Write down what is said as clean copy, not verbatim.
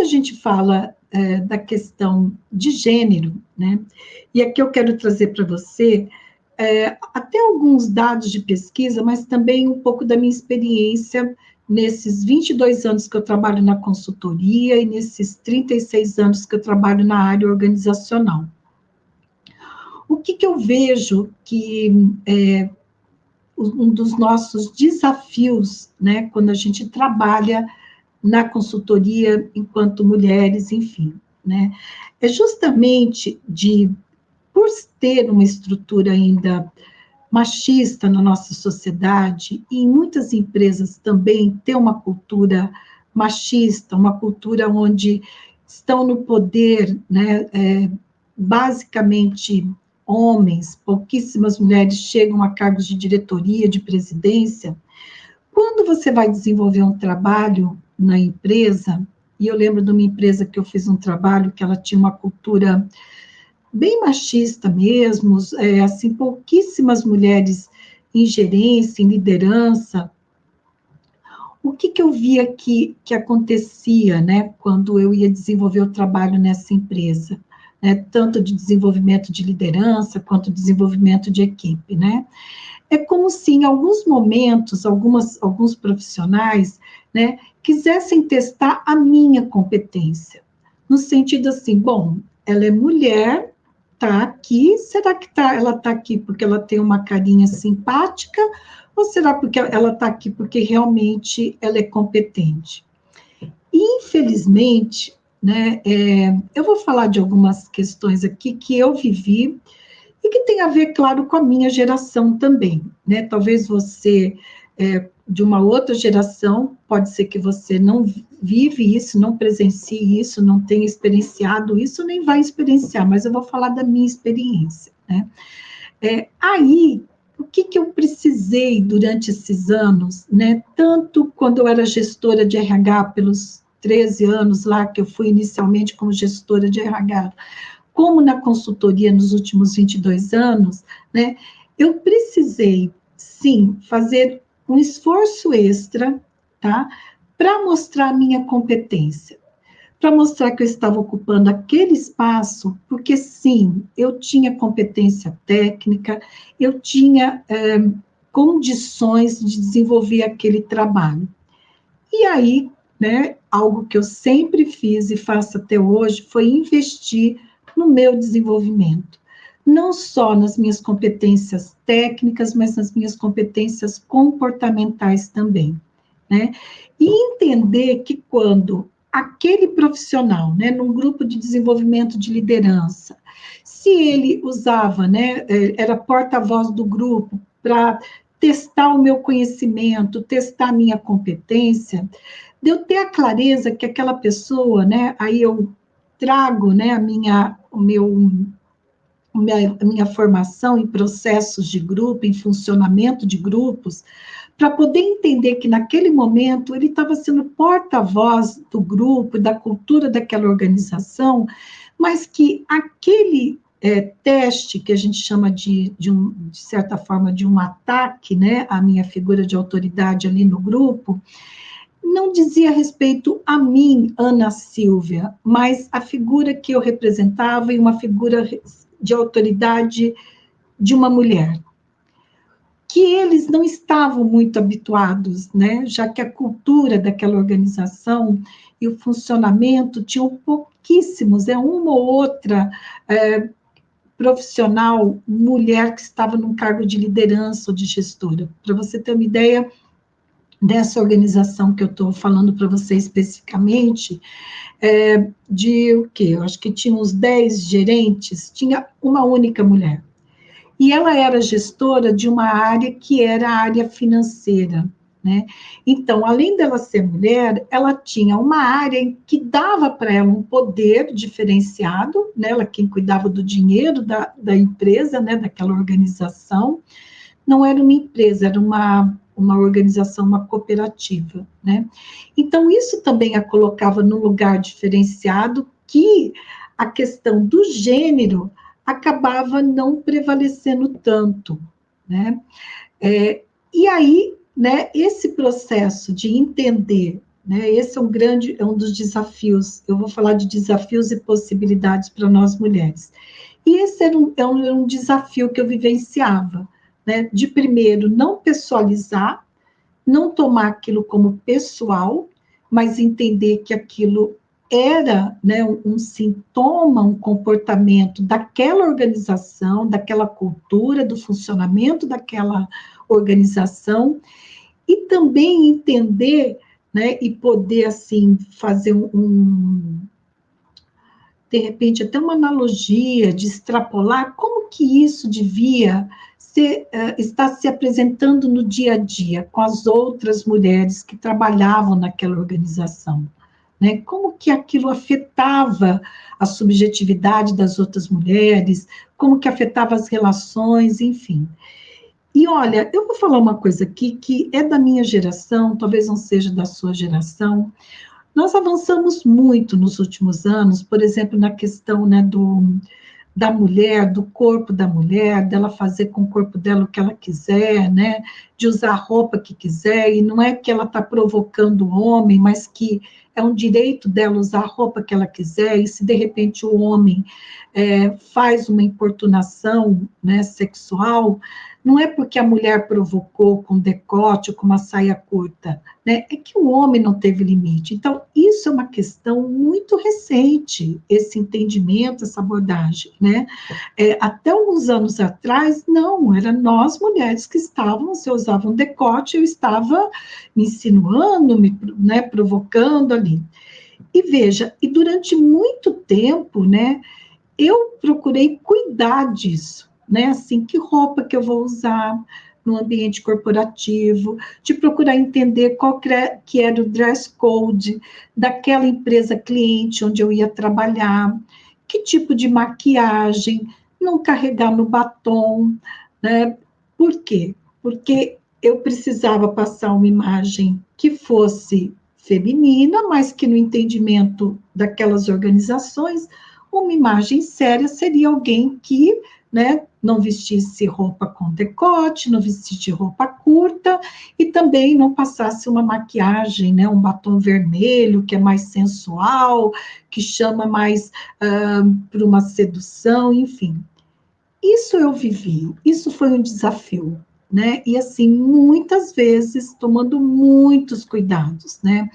gente fala da questão de gênero, né? E aqui eu quero trazer para você até alguns dados de pesquisa, mas também um pouco da minha experiência nesses 22 anos que eu trabalho na consultoria e nesses 36 anos que eu trabalho na área organizacional. O que eu vejo que um dos nossos desafios, né, quando a gente trabalha na consultoria enquanto mulheres, enfim, né, é justamente por ter uma estrutura ainda machista na nossa sociedade, e em muitas empresas também ter uma cultura machista, uma cultura onde estão no poder, né, basicamente homens, pouquíssimas mulheres chegam a cargos de diretoria, de presidência. Quando você vai desenvolver um trabalho na empresa, e eu lembro de uma empresa que eu fiz um trabalho que ela tinha uma cultura bem machista mesmo, assim, pouquíssimas mulheres em gerência, em liderança. O que eu via que acontecia, né, quando eu ia desenvolver o trabalho nessa empresa, né, tanto de desenvolvimento de liderança, quanto desenvolvimento de equipe, né? É como se, em alguns momentos, alguns profissionais, né, quisessem testar a minha competência, no sentido assim, bom, ela é mulher, tá aqui, será que ela está aqui porque ela tem uma carinha simpática, ou será porque ela está aqui porque realmente ela é competente? Infelizmente, né, eu vou falar de algumas questões aqui que eu vivi e que tem a ver, claro, com a minha geração também, né? Talvez você, de uma outra geração, pode ser que você não vive isso, não presencie isso, não tenha experienciado isso, nem vai experienciar, mas eu vou falar da minha experiência, né? Aí, o que eu precisei durante esses anos, né? Tanto quando eu era gestora de RH, pelos 13 anos lá, que eu fui inicialmente como gestora de RH, como na consultoria nos últimos 22 anos, né, eu precisei, sim, fazer um esforço extra, tá, para mostrar a minha competência, para mostrar que eu estava ocupando aquele espaço, porque, sim, eu tinha competência técnica, eu tinha condições de desenvolver aquele trabalho. E aí, né, algo que eu sempre fiz e faço até hoje foi investir no meu desenvolvimento. Não só nas minhas competências técnicas, mas nas minhas competências comportamentais também, né? E entender que quando aquele profissional, né, num grupo de desenvolvimento de liderança, se ele usava, né, era porta-voz do grupo para testar o meu conhecimento, testar a minha competência, de eu ter a clareza que aquela pessoa, né, aí eu trago, né, a minha formação em processos de grupo, em funcionamento de grupos, para poder entender que naquele momento ele estava sendo porta-voz do grupo, da cultura daquela organização, mas que aquele teste que a gente chama de certa forma, de um ataque, né, à minha figura de autoridade ali no grupo, não dizia respeito a mim, Ana Silvia, mas a figura que eu representava e uma figura de autoridade de uma mulher, que eles não estavam muito habituados, né? Já que a cultura daquela organização e o funcionamento tinham pouquíssimos, uma ou outra profissional, mulher que estava num cargo de liderança ou de gestora. Para você ter uma ideia dessa organização que eu estou falando para você especificamente, de o quê? Eu acho que tinha uns 10 gerentes, tinha uma única mulher. E ela era gestora de uma área que era a área financeira, né? Então, além dela ser mulher, ela tinha uma área que dava para ela um poder diferenciado, né? Ela quem cuidava do dinheiro da empresa, né? Daquela organização. Não era uma empresa, era uma organização, uma cooperativa, né? Então, isso também a colocava num lugar diferenciado que a questão do gênero acabava não prevalecendo tanto, né? E aí, né, esse processo de entender, né? Esse é um dos desafios. Eu vou falar de desafios e possibilidades para nós mulheres. E esse era um desafio que eu vivenciava, né? De primeiro, não pessoalizar, não tomar aquilo como pessoal, mas entender que aquilo era, né, um sintoma, um comportamento daquela organização, daquela cultura, do funcionamento daquela organização, e também entender, né, e poder, assim, fazer de repente, até uma analogia de extrapolar como que isso devia estar se apresentando no dia a dia com as outras mulheres que trabalhavam naquela organização, né? Como que aquilo afetava a subjetividade das outras mulheres, como que afetava as relações, enfim. E olha, eu vou falar uma coisa aqui que é da minha geração, talvez não seja da sua geração. Nós avançamos muito nos últimos anos, por exemplo, na questão, né, da mulher, do corpo da mulher, dela fazer com o corpo dela o que ela quiser, né, de usar a roupa que quiser, e não é que ela está provocando o homem, mas que é um direito dela usar a roupa que ela quiser, e se de repente o homem faz uma importunação, né, sexual, não é porque a mulher provocou com decote ou com uma saia curta, né? É que o homem não teve limite. Então, isso é uma questão muito recente, esse entendimento, essa abordagem, né? Até alguns anos atrás, não, era nós mulheres que estávamos, se eu usava um decote, eu estava me insinuando, né, provocando ali. E veja, e durante muito tempo, né, eu procurei cuidar disso, né? Assim, que roupa que eu vou usar no ambiente corporativo, de procurar entender qual que era o dress code daquela empresa cliente onde eu ia trabalhar, que tipo de maquiagem, não carregar no batom, né? Por quê? Porque eu precisava passar uma imagem que fosse feminina, mas que no entendimento daquelas organizações uma imagem séria seria alguém que, né, não vestisse roupa com decote, não vestisse roupa curta e também não passasse uma maquiagem, né, um batom vermelho que é mais sensual, que chama mais para uma sedução, enfim. Isso eu vivi, isso foi um desafio, né? E assim, muitas vezes tomando muitos cuidados, né?